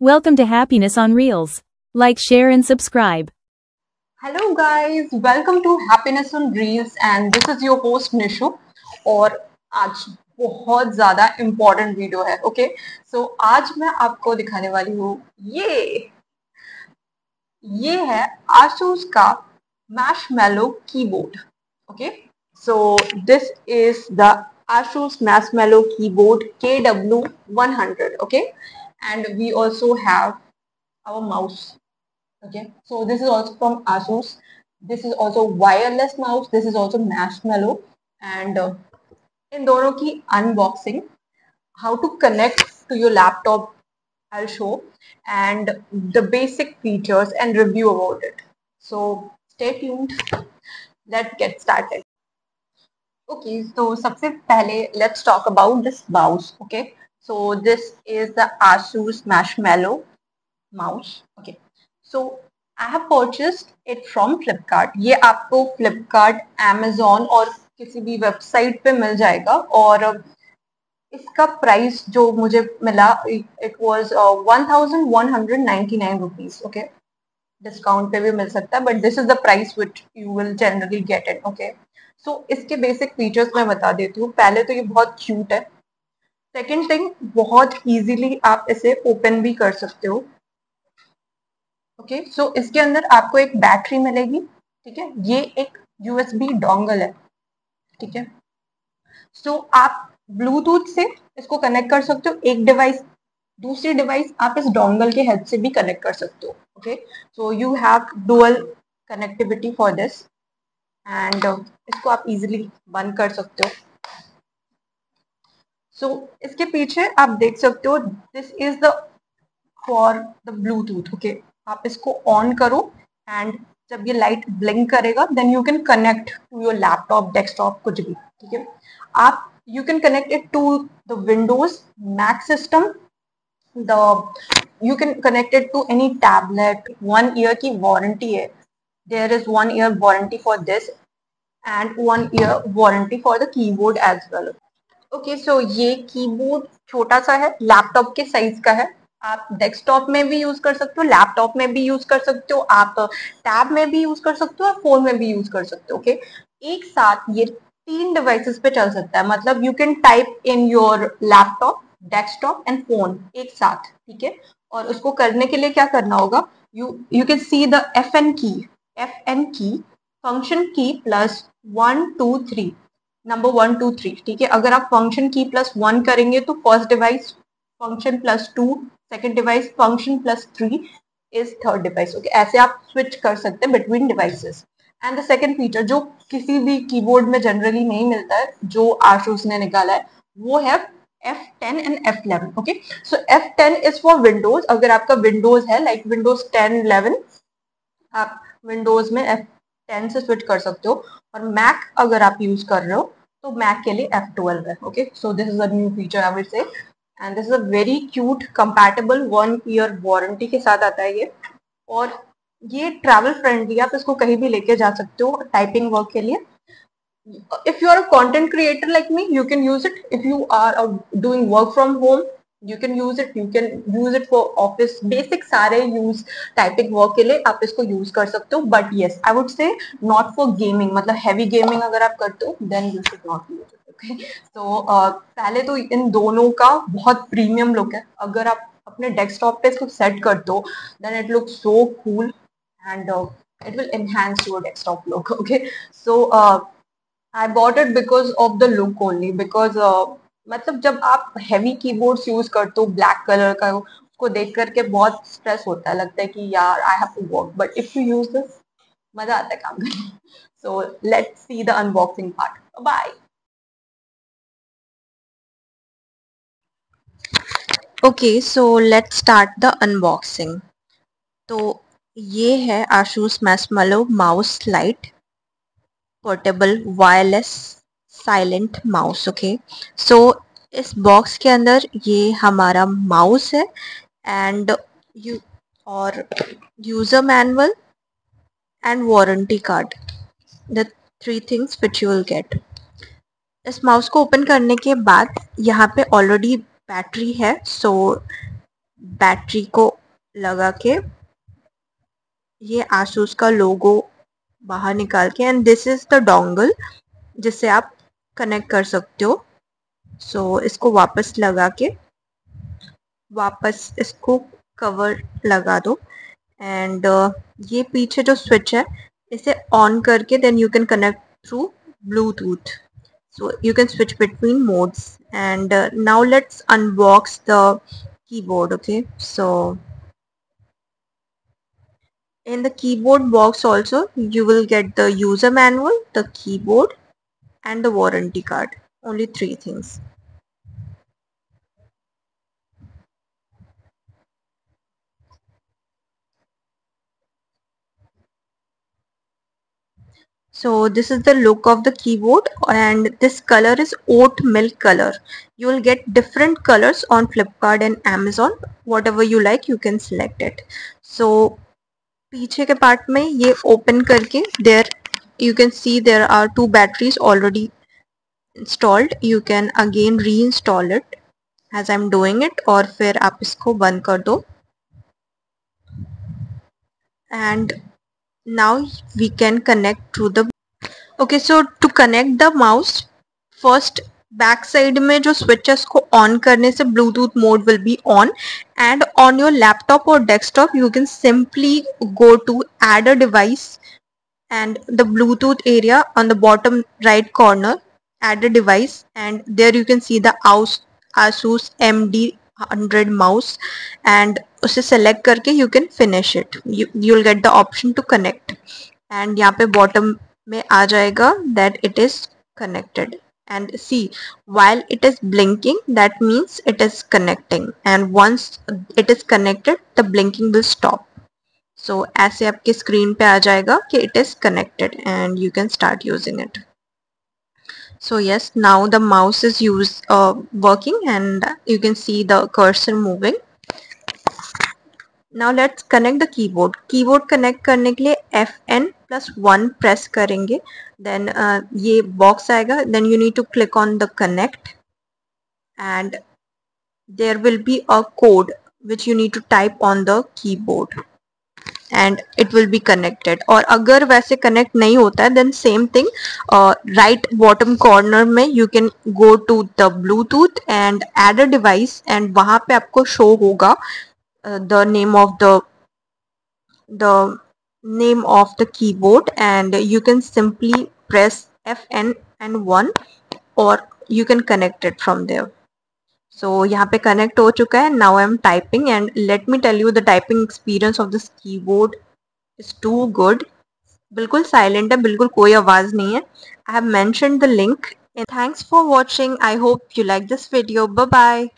Welcome to Happiness on Reels. Like, share, and subscribe. Hello guys, welcome to Happiness on Reels and this is your host Nishu और आज बहुत ज़्यादा important video है okay so आज मैं आपको दिखाने वाली हूँ ये है Asus का Marshmallow keyboard okay so this is the Asus Marshmallow keyboard KW100 okay and we also have our mouse. Okay, so this is also from Asus. This is also wireless mouse. This is also Marshmallow. And in दोनों की unboxing, how to connect to your laptop, I'll show, and the basic features and review about it. So stay tuned. Let's get started. Okay, so सबसे पहले let's talk about this mouse. Okay, so this is the Asus Marshmallow mouse. Okay, so I have purchased it from Flipkart. ये आपको Flipkart, Amazon और किसी भी website पे मिल जाएगा और इसका प्राइस जो मुझे मिला it was 1199 rupees okay discount पे भी मिल सकता है but this is the price which you will generally get it okay so इसके बेसिक फीचर्स मैं बता देती हूँ पहले तो ये बहुत क्यूट है सेकेंड थिंग बहुत इजीली आप इसे ओपन भी कर सकते हो ओके सो इसके अंदर आपको एक बैटरी मिलेगी ठीक है ये एक यूएसबी डोंगल है ठीक है सो आप ब्लूटूथ से इसको कनेक्ट कर सकते हो एक डिवाइस दूसरी डिवाइस आप इस डोंगल के हेड से भी कनेक्ट कर सकते हो okay so you have dual connectivity for this and इसको आप इजीली बंद कर सकते हो सो इसके पीछे आप देख सकते हो this is the for the bluetooth okay आप इसको ऑन करो एंड जब ये लाइट ब्लिंक करेगा then you can connect to your laptop desktop कुछ भी ठीक है आप you can connect it to the Windows Mac system the you can connect it to any tablet 1 year की वारंटी है there is 1 year warranty for this and 1 year warranty for the keyboard as well okay so ये keyboard छोटा सा है laptop के size का है आप डेस्कटॉप में भी यूज कर सकते हो लैपटॉप में भी यूज कर सकते हो आप टैब में भी यूज कर सकते हो और फोन में भी यूज कर सकते हो ओके एक साथ ये 3 डिवाइसेस पे चल सकता है मतलब you can type in your laptop desktop and phone एक साथ ठीक है और उसको करने के लिए क्या करना होगा you can see the F N key function key plus 1 2 3 number 1 2 3 ठीक है अगर आप फंक्शन की प्लस 1 करेंगे तो first device function plus 2 second device function plus 3 is third device okay ऐसे आप स्विच कर सकते हैं between devices and the second feature जो किसी भी कीबोर्ड में जनरली नहीं मिलता है जो आसूस ने निकाला है वो है F10 and F11 okay so F10 is for Windows अगर आपका विंडोज है लाइक विंडोज 10 11 आप विंडोज में F10 से स्विच कर सकते हो और मैक अगर आप यूज कर रहे हो तो मैक के लिए F12 है okay so this is a new feature I will say and this is a very cute compatible 1 year warranty के साथ आता है ये और ये ट्रैवल फ्रेंडली आप इसको कहीं भी लेके जा सकते हो टाइपिंग वर्क के लिए if you are a content creator like me you can use it if you are doing work from home you can use it for office basic सारे use typing work के लिए आप इसको use कर सकते हो but yes I would say not for gaming मतलब heavy gaming अगर आप करते हो then you should not use it okay so पहले तो इन दोनों का बहुत प्रीमियम लुक है अगर आप अपने डेस्कटॉप पे इसको सेट करते हो then it looks so cool and it will enhance your desktop look okay so I bought it because of the look only because मतलब जब आप हैवी कीबोर्ड्स यूज करते हो ब्लैक कलर का उसको देख करके बहुत स्ट्रेस होता है लगता है कि यार I have to work but if you use this मजा आता है काम करने so let's see the unboxing part bye okay so let's start the unboxing तो ये है Asus marshmallow mouse light portable wireless silent mouse okay so इस box के अंदर ये हमारा माउस है एंड यू और user manual and warranty card the 3 things which you will get इस माउस को ओपन करने के बाद यहाँ पे ऑलरेडी बैटरी है सो बैटरी को लगा के ये आसूस का लोगो बाहर निकाल के, and this is the dongle जिससे आप कनेक्ट कर सकते हो। सो इसको वापस लगा के वापस इसको कवर लगा दो, एंड ये पीछे जो स्विच है इसे ऑन करके then you can connect through bluetooth. So you can switch between modes, and now let's unbox the keyboard. Okay, so in the keyboard box also you will get the user manual, the keyboard, and the warranty card. Only three things. So this is the look of the keyboard, and this color is oat milk color. You will get different colors on Flipkart and Amazon. Whatever you like you can select it. So पीछे के part में ये open करके there you can see there are two batteries already installed. You can again reinstall it as I'm doing it, और फिर आप इसको बंद कर दो. And now we can connect to the. Okay, so to connect the mouse, first back side में जो switches को on करने से Bluetooth mode will be on, and on your laptop or desktop you can simply go to add a device, and the Bluetooth area on the bottom right corner, add a device, and there you can see the Asus MD100 mouse, and उसे select करके you can finish it. You'll get the option to connect, and यहाँ पे bottom में आ जाएगा that it is connected. And see, while it is blinking that means it is connecting, and once it is connected the blinking will stop. So ऐसे आपके screen पे आ जाएगा कि it is connected and you can start using it. So yes, now the mouse is working, and you can see the cursor moving. Now let's connect the keyboard. Keyboard connect करने के लिए FN+1 press करेंगे, then ये box आएगा, then you need to click on the connect, and there will be a code which you need to type on the keyboard, and it will be connected. और अगर वैसे connect नहीं होता है then same thing, right bottom corner में you can go to the Bluetooth and add a device, and वहाँ पे आपको show होगा the name of the keyboard, and you can simply press FN and 1, or you can connect it from there. So यहाँ पे connect हो चुका है. Now I am typing, and let me tell you the typing experience of this keyboard is too good. बिल्कुल silent है, बिल्कुल कोई आवाज नहीं है. I have mentioned the link. And thanks for watching. I hope you like this video. Bye bye.